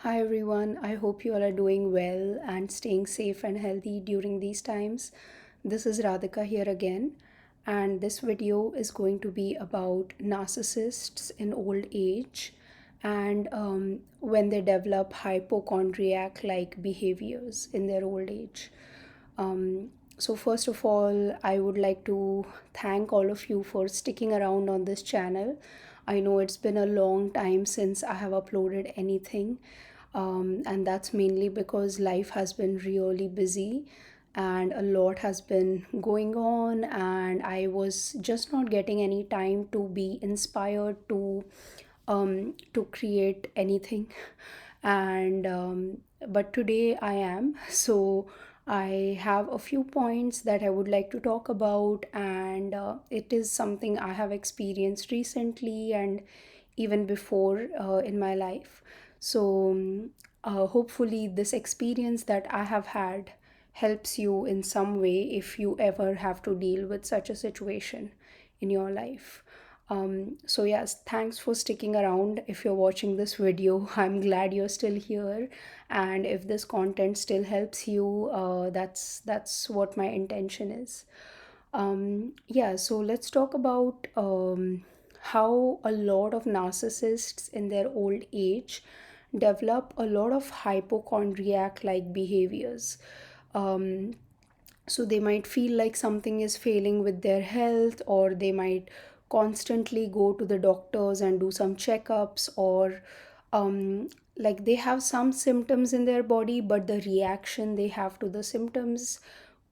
Hi everyone, I hope you all are doing well and staying safe and healthy during these times. This is Radhika here again, and this video is going to be about narcissists in old age and when they develop hypochondriac like behaviors in their old age. So, first of all, I would like to thank all of you for sticking around on this channel. I know it's been a long time since I have uploaded anything, and that's mainly because life has been really busy and a lot has been going on, and I was just not getting any time to be inspired to create anything. And but today I am. So I have a few points that I would like to talk about, and it is something I have experienced recently and even before in my life. So hopefully this experience that I have had helps you in some way if you ever have to deal with such a situation in your life. So yes, thanks for sticking around. If you're watching this video, I'm glad you're still here, and if this content still helps you, that's what my intention is. Yeah, so let's talk about how a lot of narcissists in their old age develop a lot of hypochondriac like behaviors. Um, so they might feel like something is failing with their health, or they might constantly go to the doctors and do some checkups, or like they have some symptoms in their body, but the reaction they have to the symptoms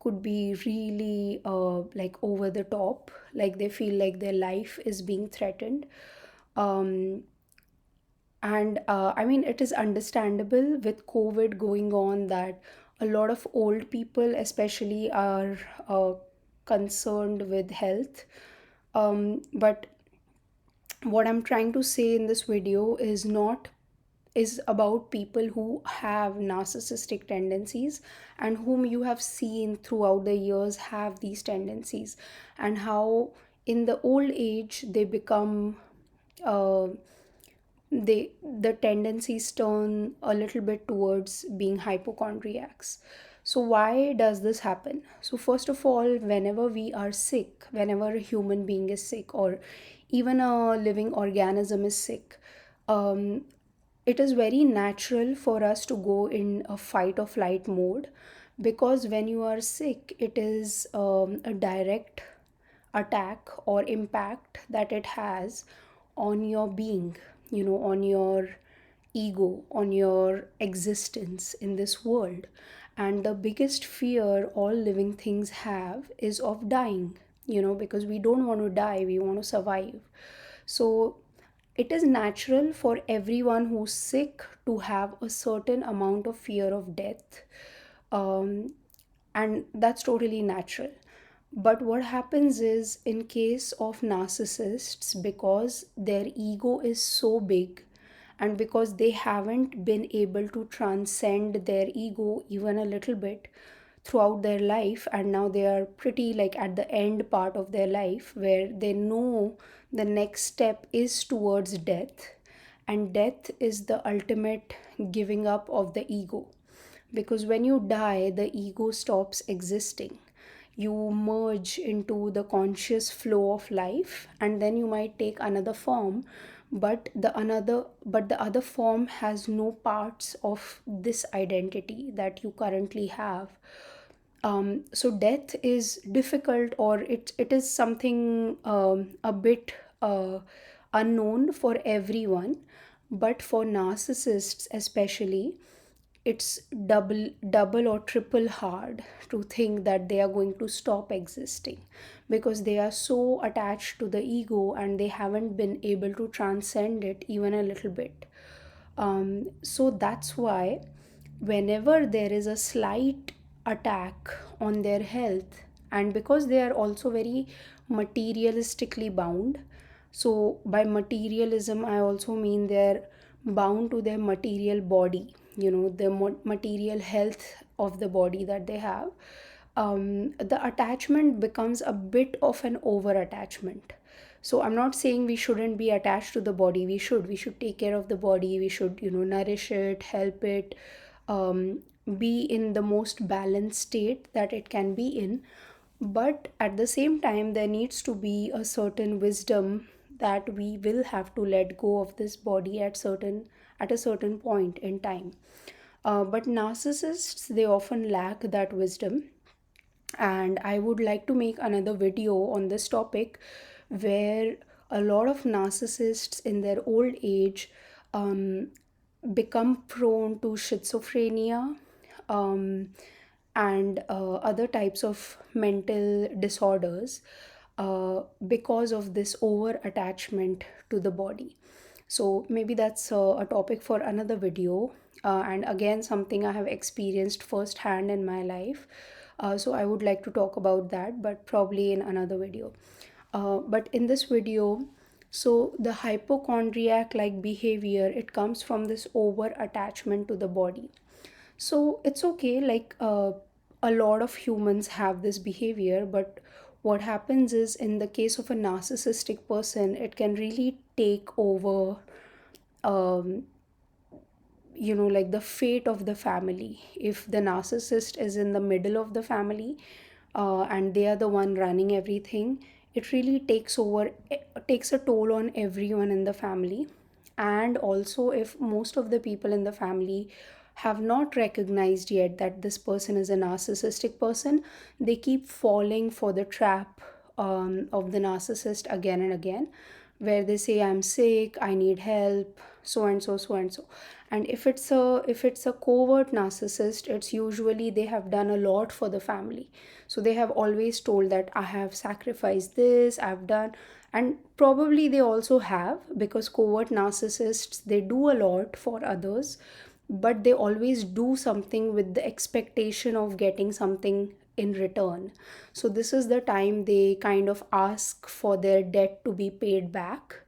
could be really like over the top, like they feel like their life is being threatened. um, and I mean, it is understandable with COVID going on that a lot of old people, especially, are concerned with health. But what I'm trying to say in this video is not is about people who have narcissistic tendencies and whom you have seen throughout the years have these tendencies, and how in the old age they become uh, the tendencies turn a little bit towards being hypochondriacs. So why does this happen? So first of all, whenever we are sick, whenever a human being is sick, or even a living organism is sick, um, it is very natural for us to go in a fight or flight mode, because when you are sick, it is a direct attack or impact that it has on your being, on your ego, on your existence in this world. And the biggest fear all living things have is of dying, because we don't want to die, we want to survive. So it is natural for everyone who's sick to have a certain amount of fear of death. Um, and that's totally natural. But what happens is, in case of narcissists, because their ego is so big, and because they haven't been able to transcend their ego even a little bit throughout their life, and now they are pretty like at the end part of their life where they know the next step is towards death, and death is the ultimate giving up of the ego. Because when you die, the ego stops existing. You merge into the conscious flow of life, and then you might take another form, but the other form has no parts of this identity that you currently have. So death is difficult, or it is something a bit unknown for everyone, but for narcissists especially, it's double or triple hard to think that they are going to stop existing, because they are so attached to the ego and they haven't been able to transcend it even a little bit. So that's why whenever there is a slight attack on their health, and because they are also very materialistically bound. So by materialism I also mean they're bound to their material body, the material health of the body that they have. The attachment becomes a bit of an over attachment, So I'm not saying we shouldn't be attached to the body. We should take care of the body. We should, nourish it, help it, um, be in the most balanced state that it can be in. But at the same time, there needs to be a certain wisdom that we will have to let go of this body at a certain point in time. But narcissists, they often lack that wisdom. And I would like to make another video on this topic, where a lot of narcissists in their old age um, become prone to schizophrenia, um, and other types of mental disorders, because of this over attachment to the body. So maybe that's a topic for another video, and again, something I have experienced firsthand in my life. So I would like to talk about that, but probably in another video. But in this video, so the hypochondriac like behavior, it comes from this over attachment to the body. So it's okay, like, a lot of humans have this behavior, but what happens is, in the case of a narcissistic person, it can really take over, um, like the fate of the family. If the narcissist is in the middle of the family, and they are the one running everything, it really takes a toll on everyone in the family. And also, if most of the people in the family have not recognized yet that this person is a narcissistic person, they keep falling for the trap, of the narcissist again and again, where they say, I'm sick, I need help, so and so, so and so. And if it's a covert narcissist, it's usually they have done a lot for the family. So they have always told that I have sacrificed this, I've done. And probably they also have, because covert narcissists, they do a lot for others, but they always do something with the expectation of getting something in return. So this is the time they kind of ask for their debt to be paid back.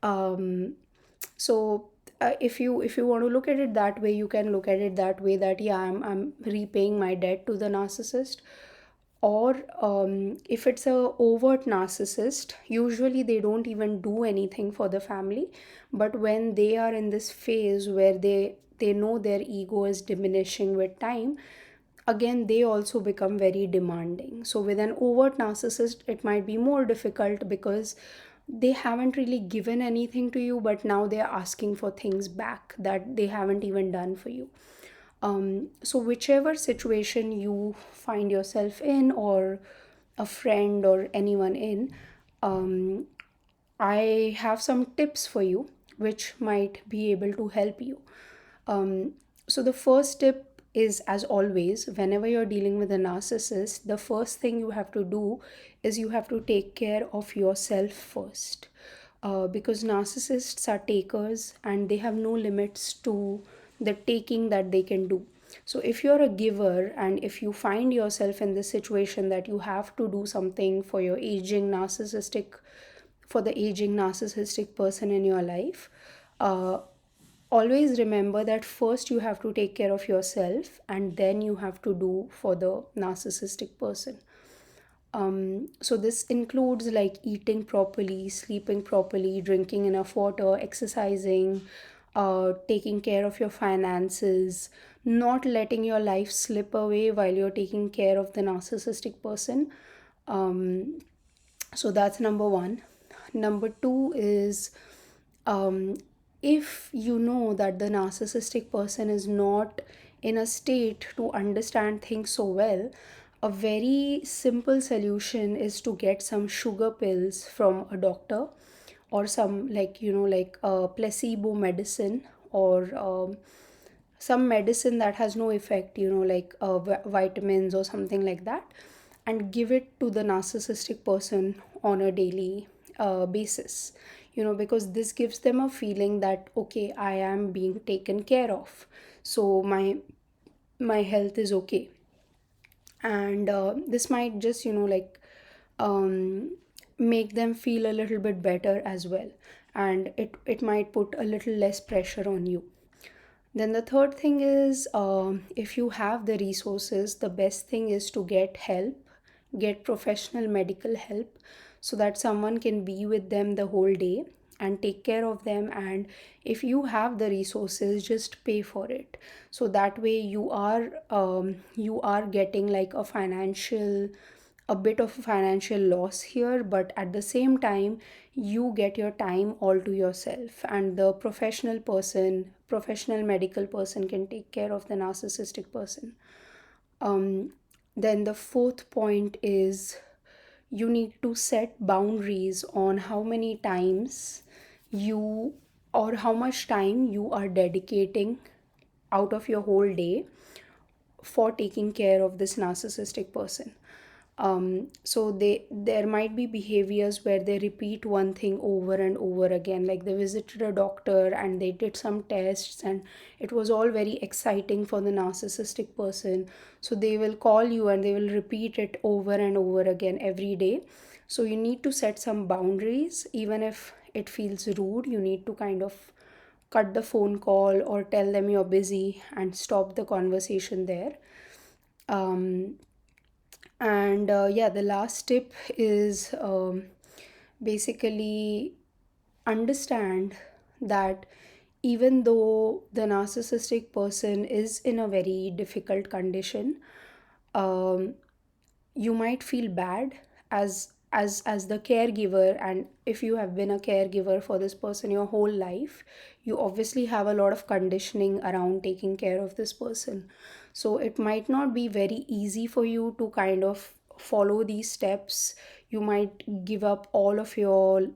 Um, so if you want to look at it that way, you can look at it that way, that yeah, I'm repaying my debt to the narcissist. Or if it's a overt narcissist, usually they don't even do anything for the family. But when they are in this phase where they know their ego is diminishing with time, again they also become very demanding. So with an overt narcissist, it might be more difficult, because they haven't really given anything to you, but now they're asking for things back that they haven't even done for you. So whichever situation you find yourself in, or a friend or anyone in, um, I have some tips for you which might be able to help you. So the first tip is, as always, whenever you're dealing with a narcissist, the first thing you have to do is you have to take care of yourself first. Because narcissists are takers, and they have no limits to the taking that they can do. So if you're a giver, and if you find yourself in this situation that you have to do something for the aging narcissistic person in your life, uh, always remember that first you have to take care of yourself, and then you have to do for the narcissistic person. So this includes like eating properly, sleeping properly, drinking enough water, exercising, taking care of your finances, not letting your life slip away while you're taking care of the narcissistic person. Um, so that's number one. Number two is, um, if you know that the narcissistic person is not in a state to understand things so well, a very simple solution is to get some sugar pills from a doctor, or some, like, like a placebo medicine, or some medicine that has no effect, like vitamins or something like that, and give it to the narcissistic person on a daily basis. Because this gives them a feeling that, okay, I am being taken care of, so my health is okay. And this might just, um, make them feel a little bit better as well. And it might put a little less pressure on you. Then the third thing is, if you have the resources, the best thing is to get help, get professional medical help, so that someone can be with them the whole day and take care of them. And if you have the resources, just pay for it. So that way you are getting like a bit of financial loss here, but at the same time you get your time all to yourself, and the professional medical person can take care of the narcissistic person. um, then the fourth point is you need to set boundaries on how many times you or how much time you are dedicating out of your whole day for taking care of this narcissistic person. So there might be behaviors where they repeat one thing over and over again, like they visited a doctor and they did some tests and it was all very exciting for the narcissistic person. So they will call you and they will repeat it over and over again every day. So you need to set some boundaries. Even if it feels rude, you need to kind of cut the phone call or tell them you're busy and stop the conversation there. um, and yeah, the last tip is basically understand that even though the narcissistic person is in a very difficult condition, um, you might feel bad as the caregiver. And if you have been a caregiver for this person your whole life, you obviously have a lot of conditioning around taking care of this person. So it might not be very easy for you to kind of follow these steps. You might give up all of your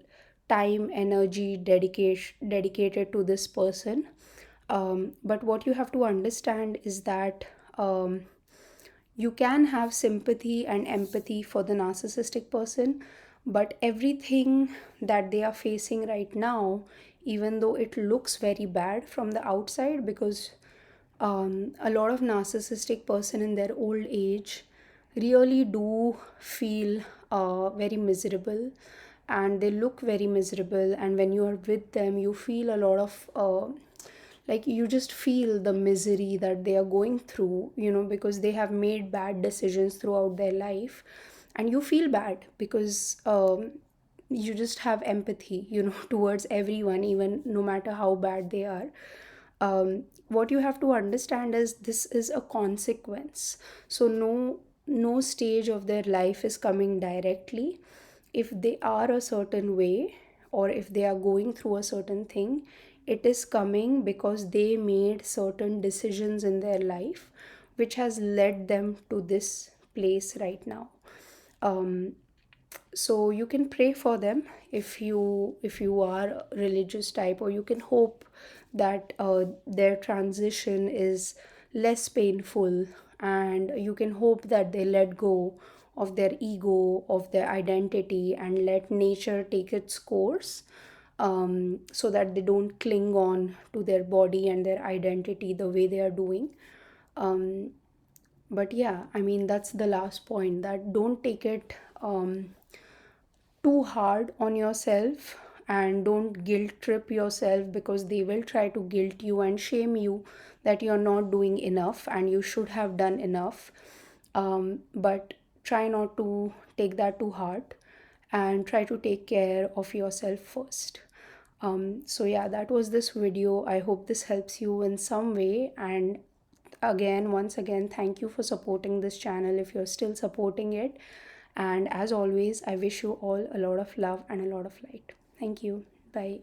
time, energy, dedicated to this person. But what you have to understand is that you can have sympathy and empathy for the narcissistic person, but everything that they are facing right now, even though it looks very bad from the outside, because a lot of narcissistic person in their old age really do feel very miserable, and they look very miserable, and when you are with them you feel a lot of like you just feel the misery that they are going through, because they have made bad decisions throughout their life. And you feel bad because you just have empathy, towards everyone, even no matter how bad they are. What you have to understand is this is a consequence. So no stage of their life is coming directly. If they are a certain way, or if they are going through a certain thing, it is coming because they made certain decisions in their life which has led them to this place right now. um, so you can pray for them if you are a religious type, or you can hope that their transition is less painful, and you can hope that they let go of their ego, of their identity, and let nature take its course, so that they don't cling on to their body and their identity the way they are doing. um, but yeah, I mean, that's the last point, that don't take it too hard on yourself, and don't guilt trip yourself, because they will try to guilt you and shame you that you're not doing enough and you should have done enough. But try not to take that too hard, and try to take care of yourself first. So yeah, that was this video. I hope this helps you in some way. And once again, thank you for supporting this channel if you're still supporting it. And as always, I wish you all a lot of love and a lot of light. Thank you. Bye.